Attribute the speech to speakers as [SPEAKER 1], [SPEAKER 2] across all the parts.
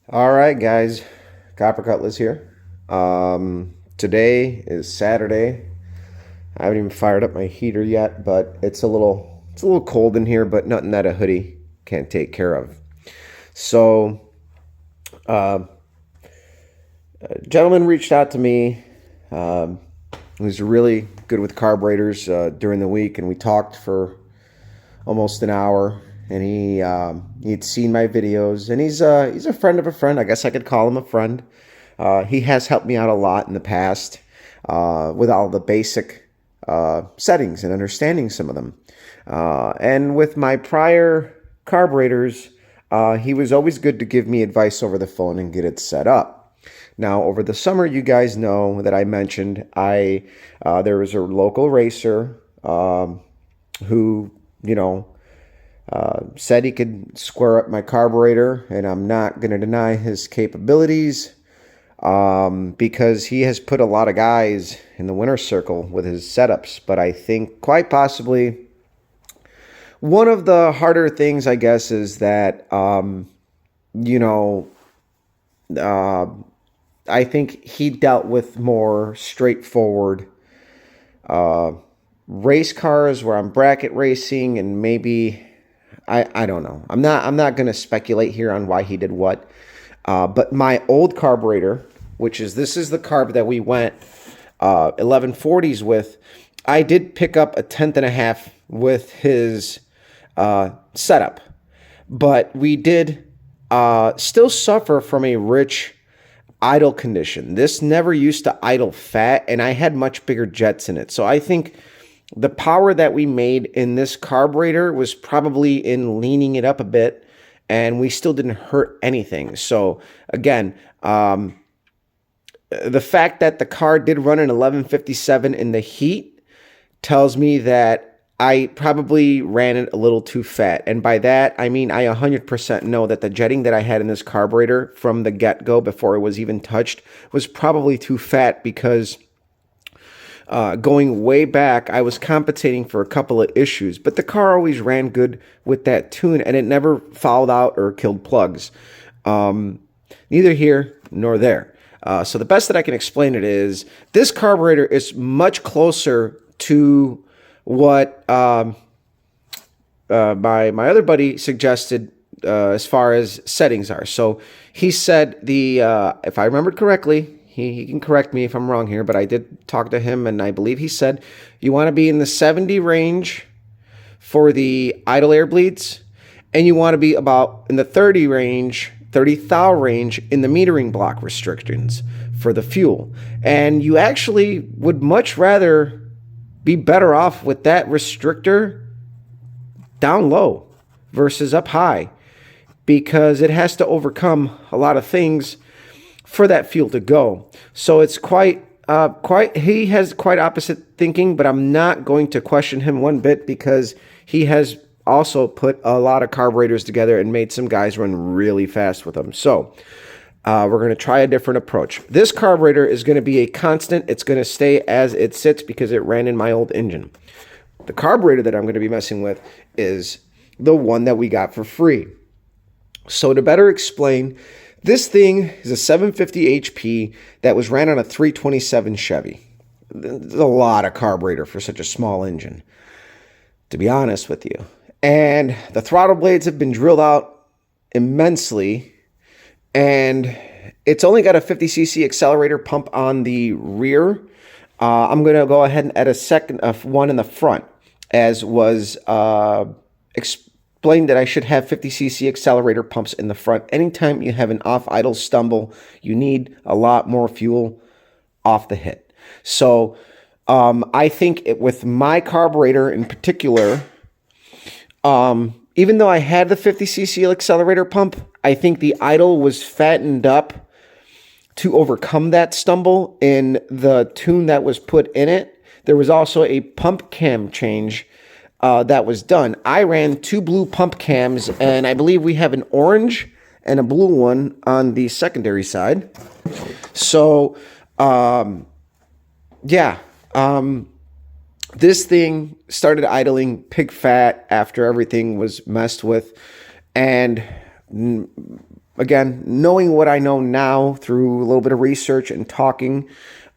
[SPEAKER 1] All right, guys. Copper Cutlass here. Today is Saturday. I haven't even fired up my heater yet, but it's a little cold in here, but nothing that a hoodie can't take care of. So, uh, a gentleman reached out to me. Um, who's really good with carburetors during the week, and we talked for almost an hour. And he'd seen my videos, and he's a friend of a friend. I guess I could call him a friend. He has helped me out a lot in the past with all the basic settings and understanding some of them. And with my prior carburetors, he was always good to give me advice over the phone and get it set up. Now, over the summer, you guys know that I mentioned there was a local racer who, said he could square up my carburetor, and I'm not going to deny his capabilities because he has put a lot of guys in the winner's circle with his setups. But I think quite possibly one of the harder things, I guess, is that, I think he dealt with more straightforward race cars where I'm bracket racing, and maybe I don't know. I'm not going to speculate here on why he did what. But my old carburetor, this is the carb that we went 1140s with, I did pick up a tenth and a half with his setup, but we did still suffer from a rich idle condition. This never used to idle fat, and I had much bigger jets in it. So I think the power that we made in this carburetor was probably in leaning it up a bit, and we still didn't hurt anything. So again, the fact that the car did run an 1157 in the heat tells me that I probably ran it a little too fat. And by that, I mean I 100% know that the jetting that I had in this carburetor from the get-go before it was even touched was probably too fat, because going way back, I was compensating for a couple of issues, but the car always ran good with that tune, and it never fouled out or killed plugs. Neither here nor there. So the best that I can explain it is this carburetor is much closer to what my other buddy suggested as far as settings are. So he said if I remembered correctly, he can correct me if I'm wrong here, but I did talk to him, and I believe he said you want to be in the 70 range for the idle air bleeds, and you want to be about in the 30 thou range in the metering block restrictions for the fuel. And you actually would much rather be better off with that restrictor down low versus up high, because it has to overcome a lot of things for that fuel to go. So it's he has quite opposite thinking, but I'm not going to question him one bit, because he has also put a lot of carburetors together and made some guys run really fast with them. So we're going to try a different approach. This carburetor is going to be a constant. It's going to stay as it sits because it ran in my old engine. The carburetor that I'm going to be messing with is the one that we got for free. So to better explain, this thing is a 750 HP that was ran on a 327 Chevy. There's a lot of carburetor for such a small engine, to be honest with you. And the throttle blades have been drilled out immensely, and it's only got a 50cc accelerator pump on the rear. I'm going to go ahead and add a second one in the front, as was explained that I should have 50cc accelerator pumps in the front. Anytime you have an off-idle stumble, you need a lot more fuel off the hit. So I think with my carburetor in particular, even though I had the 50cc accelerator pump, I think the idle was fattened up to overcome that stumble in the tune that was put in it. There was also a pump cam change that was done. I ran two blue pump cams, and I believe we have an orange and a blue one on the secondary side. So, this thing started idling pig fat after everything was messed with, and again, knowing what I know now through a little bit of research and talking,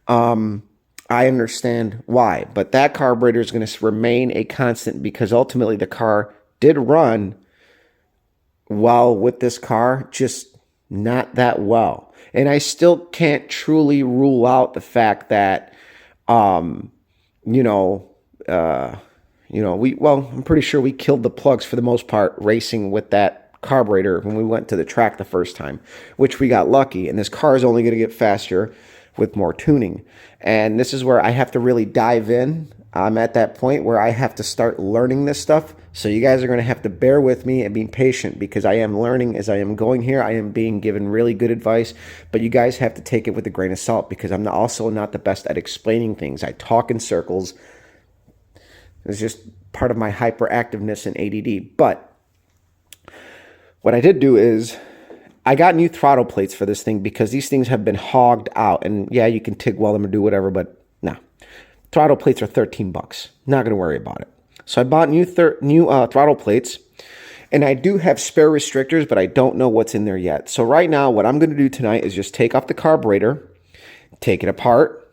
[SPEAKER 1] I understand why. But that carburetor is going to remain a constant because ultimately the car did run well with this car, just not that well. And I still can't truly rule out the fact that, you know, I'm pretty sure we killed the plugs for the most part racing with that carburetor when we went to the track the first time, which we got lucky. And this car is only going to get faster with more tuning. And this is where I have to really dive in. I'm at that point where I have to start learning this stuff. So you guys are going to have to bear with me and be patient because I am learning as I am going here. I am being given really good advice, but you guys have to take it with a grain of salt because I'm also not the best at explaining things. I talk in circles. It's just part of my hyperactiveness and ADD. But what I did do is I got new throttle plates for this thing because these things have been hogged out. And yeah, you can TIG weld them or do whatever, but no. Throttle plates are $13. Not going to worry about it. So I bought new throttle plates, and I do have spare restrictors, but I don't know what's in there yet. So right now, what I'm going to do tonight is just take off the carburetor, take it apart,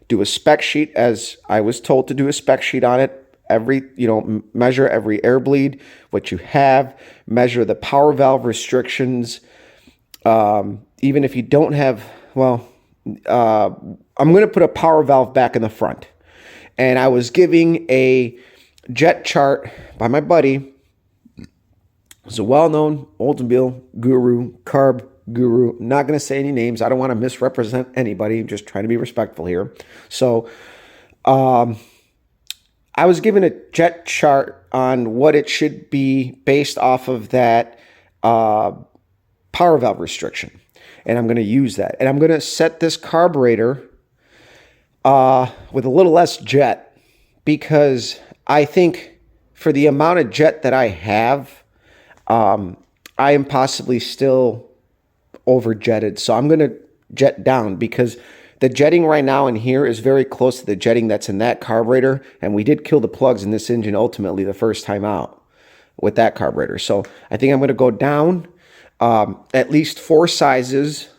[SPEAKER 1] do a spec sheet as I was told to do a spec sheet on it. Measure every air bleed, what you have, measure the power valve restrictions. Even if you don't have, I'm going to put a power valve back in the front. And I was giving a jet chart by my buddy. He's a well-known Oldsmobile guru, carb guru. I'm not going to say any names. I don't want to misrepresent anybody. I'm just trying to be respectful here. So, I was given a jet chart on what it should be based off of that power valve restriction. And I'm going to use that. And I'm going to set this carburetor with a little less jet because I think for the amount of jet that I have, I am possibly still over jetted. So I'm going to jet down because the jetting right now in here is very close to the jetting that's in that carburetor. And we did kill the plugs in this engine ultimately the first time out with that carburetor. So I think I'm going to go down at least 4 sizes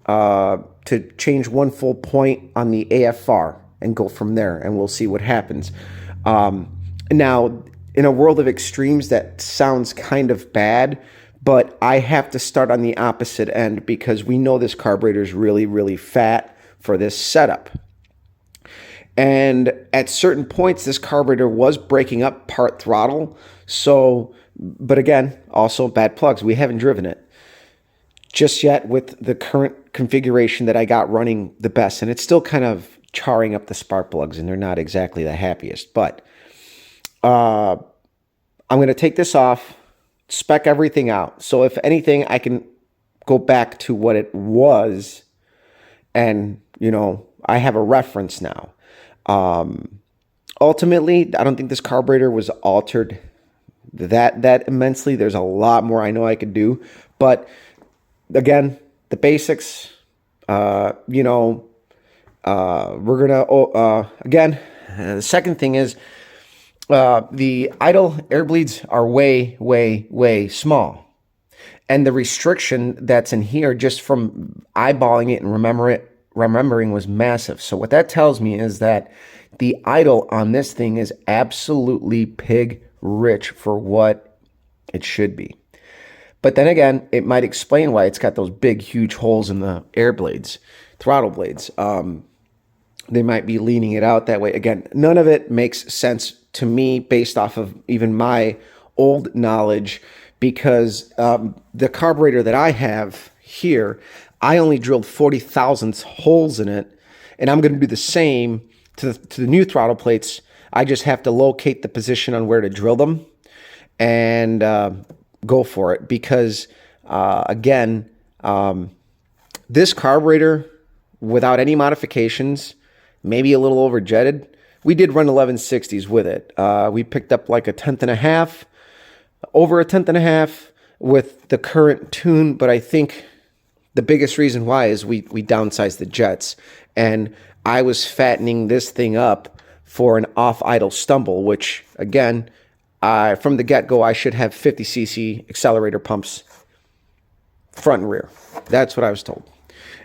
[SPEAKER 1] to change 1 full point on the AFR and go from there. And we'll see what happens. Now, in a world of extremes, that sounds kind of bad. But I have to start on the opposite end because we know this carburetor is really, really fat for this setup. And at certain points, this carburetor was breaking up part throttle. So, but again, also bad plugs. We haven't driven it just yet with the current configuration that I got running the best. And it's still kind of charring up the spark plugs and they're not exactly the happiest. But I'm going to take this off, spec everything out. So if anything, I can go back to what it was and, I have a reference now. Ultimately, I don't think this carburetor was altered that immensely. There's a lot more I know I could do. But again, the basics, we're going to, the second thing is the idle air bleeds are way, way, way small. And the restriction that's in here, just from eyeballing it and remembering was massive. So what that tells me is that the idle on this thing is absolutely pig rich for what it should be. But then again, it might explain why it's got those big, huge holes in the air blades, throttle blades. They might be leaning it out that way. Again, none of it makes sense to me based off of even my old knowledge because the carburetor that I have here, I only drilled 40 thousandths holes in it, and I'm going to do the same to the new throttle plates. I just have to locate the position on where to drill them and go for it because, this carburetor, without any modifications, maybe a little over jetted, we did run 1160s with it. We picked up like a 1/10 and a half, over a 1/10 and a half with the current tune, but I think the biggest reason why is we downsized the jets, and I was fattening this thing up for an off-idle stumble, which, again, from the get-go, I should have 50cc accelerator pumps front and rear. That's what I was told.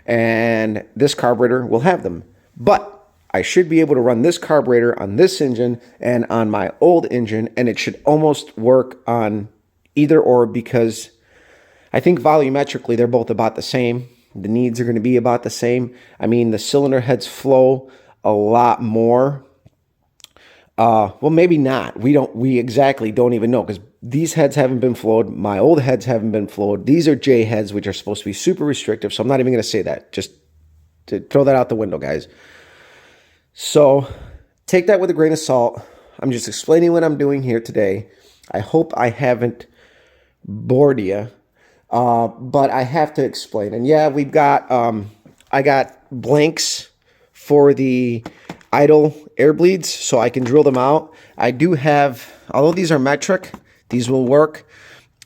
[SPEAKER 1] And this carburetor will have them. But I should be able to run this carburetor on this engine and on my old engine, and it should almost work on either or, because I think volumetrically they're both about the same. The needs are going to be about the same. I mean, the cylinder heads flow a lot more. Well, maybe not. We exactly don't even know, because these heads haven't been flowed. My old heads haven't been flowed. These are J heads, which are supposed to be super restrictive. So I'm not even going to say that. Just to throw that out the window, guys. So take that with a grain of salt. I'm just explaining what I'm doing here today. I hope I haven't bored you. But I have to explain. And yeah, we've got, I got blanks for the idle air bleeds, so I can drill them out. I do have, although these are metric, these will work.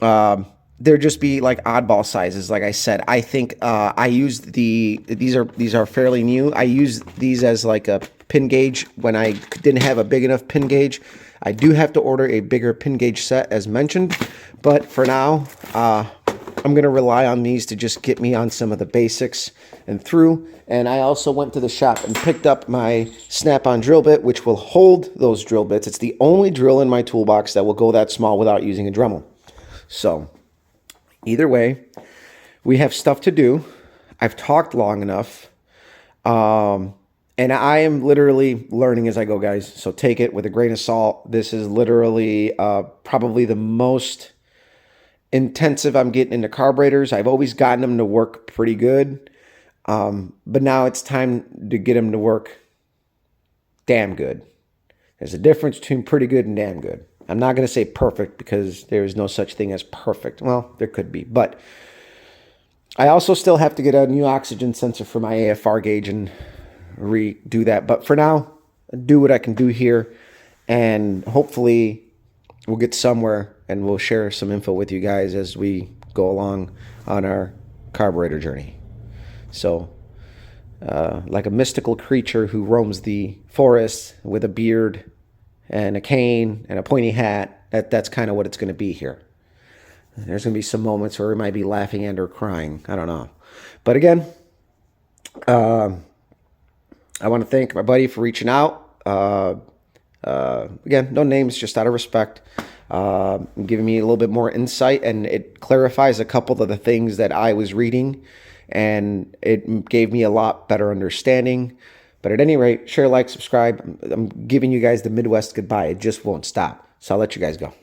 [SPEAKER 1] They're just be like oddball sizes. Like I said, I think, I used these are fairly new. I used these as like a pin gauge when I didn't have a big enough pin gauge. I do have to order a bigger pin gauge set as mentioned, but for now, I'm going to rely on these to just get me on some of the basics and through. And I also went to the shop and picked up my snap-on drill bit, which will hold those drill bits. It's the only drill in my toolbox that will go that small without using a Dremel. So either way, we have stuff to do. I've talked long enough. And I am literally learning as I go, guys. So take it with a grain of salt. This is literally probably the most intensive I'm getting into carburetors. I've always gotten them to work pretty good. But now it's time to get them to work damn good. There's a difference between pretty good and damn good. I'm not going to say perfect, because there is no such thing as perfect. Well, there could be. But I also still have to get a new oxygen sensor for my AFR gauge and redo that. But for now, do what I can do here. And hopefully we'll get somewhere, and we'll share some info with you guys as we go along on our carburetor journey. So, like a mystical creature who roams the forest with a beard and a cane and a pointy hat, that's kind of what it's going to be here. There's going to be some moments where we might be laughing and or crying. I don't know. But again, I want to thank my buddy for reaching out. Again, no names, just out of respect. Giving me a little bit more insight, and it clarifies a couple of the things that I was reading, and it gave me a lot better understanding. But at any rate, share, like, subscribe. I'm giving you guys the Midwest goodbye. It just won't stop. So I'll let you guys go.